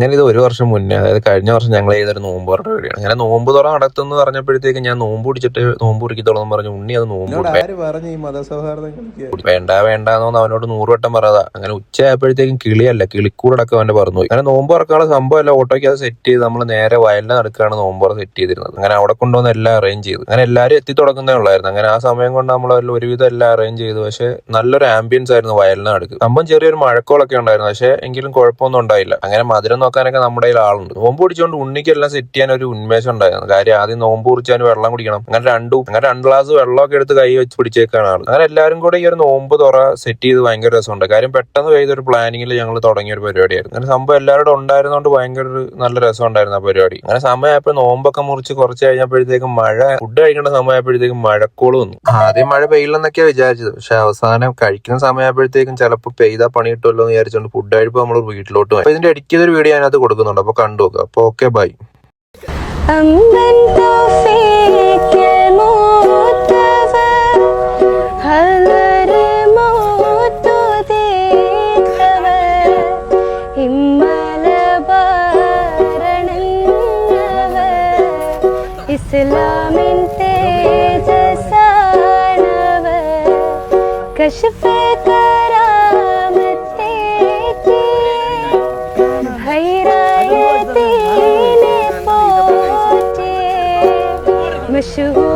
അങ്ങനെ ഇത് 1 വർഷം മുന്നേ, അതായത് കഴിഞ്ഞ വർഷം ഞങ്ങൾ ചെയ്തൊരു നോമ്പ് തുറ വീഡിയോ. അങ്ങനെ നോമ്പ് തുറ നടത്തുമെന്ന് പറഞ്ഞപ്പോഴത്തേക്ക് ഞാൻ നോമ്പ് പിടിച്ചിട്ട് നോമ്പ് പിടിക്കത്തോളം പറഞ്ഞു. ഉണ്ണി അത് നോമ്പ് വേണ്ട വേണ്ടാന്ന് അവനോട് 100 വട്ടം പറയാ. അങ്ങനെ ഉച്ചയായപ്പോഴത്തേക്കും കിളിയല്ല കിളിക്കൂടൊക്കെ അവന്റെ പറന്നുപോയി. അങ്ങനെ നോമ്പ് തുറക്കാനുള്ള സംഭവമല്ല, ഓട്ടോയ്ക്ക് അത് സെറ്റ് ചെയ്ത് നമ്മൾ നേരെ വയലിന് നടക്കുകയാണ് നോമ്പ് തുറ സെറ്റ് ചെയ്തിരുന്നത്. അങ്ങനെ അവിടെ കൊണ്ടുവന്ന് എല്ലാം അറേഞ്ച് ചെയ്തു. അങ്ങനെ എല്ലാവരും എത്തി തുടങ്ങുന്നേ ഉള്ളായിരുന്നു. അങ്ങനെ ആ സമയം കൊണ്ട് നമ്മൾ ഒരുവിധം എല്ലാം അറേഞ്ച് ചെയ്തു. പക്ഷെ നല്ലൊരു ആംബിയൻസ് ആയിരുന്നു വയലിന് നടക്ക്. സംഭവം ചെറിയൊരു മഴക്കോളൊക്കെ ഉണ്ടായിരുന്നു, പക്ഷെ എങ്കിലും കുഴപ്പമൊന്നും ഉണ്ടായില്ല. അങ്ങനെ മധുരം നോക്കാനൊക്കെ നമ്മുടെ കയ്യിൽ ആളുണ്ട്. നോമ്പ് പിടിച്ചുകൊണ്ട് ഉണ്ണിക്കെല്ലാം സെറ്റ് ചെയ്യാൻ ഒരു ഉന്മേഷം ഉണ്ടായിരുന്നു. കാര്യം ആദ്യം നോമ്പ് കുറിച്ചാൽ വെള്ളം കുടിക്കണം. അങ്ങനെ 2 ഗ്ലാസ് വെള്ളമൊക്കെ എടുത്ത് കൈ വെച്ച് പിടിച്ചേക്കാണ് ആള്. അങ്ങനെ എല്ലാവരും കൂടെ ഈ ഒരു നോമ്പ് തുറ സെറ്റ് ചെയ്ത് ഭയങ്കര രസമുണ്ട്. കാര്യം പെട്ടെന്ന് പെയ്തൊരു പ്ലാനിങ്ങിൽ ഞങ്ങൾ തുടങ്ങിയ ഒരു പരിപാടിയായിരുന്നു. അങ്ങനെ സംഭവം എല്ലാവരും ഉണ്ടായിരുന്നതുകൊണ്ട് ഭയങ്കര നല്ല രസം ഉണ്ടായിരുന്നു ആ പരിപാടി. അങ്ങനെ സമയമായപ്പോൾ നോമ്പൊക്കെ മുറിച്ച് കുറച്ച് കഴിഞ്ഞപ്പോഴത്തേക്കും ഫുഡ് കഴിക്കേണ്ട സമയമായപ്പോഴത്തേക്കും മഴക്കോള് വന്നു. ആദ്യം മഴ പെയ്യില്ലെന്നൊക്കെയാ വിചാരിച്ചത്, പക്ഷെ അവസാനം കഴിക്കുന്ന സമയമായപ്പോഴത്തേക്കും ചിലപ്പോൾ പെയ്താ പണി കിട്ടുമല്ലോ എന്ന് വിചാരിച്ചുകൊണ്ട് ഫുഡ് കഴിപ്പ് നമ്മൾ വീട്ടിലോട്ട് പോയി. ഇതിന്റെ എഡിറ്റ് ചെയ്തൊരു വീഡിയോ അതിനകത്ത് കൊടുക്കുന്നുണ്ട്, അപ്പൊ കണ്ടു നോക്കുക. അപ്പൊ ഓക്കെ, ബൈ. ഇസ്ലാമിൻ തേജസാണവർ കശ്ഫ് കറാമത്തേക്ക് ഹൈറായ ദീനെ പോറ്റിയ മശഹൂർ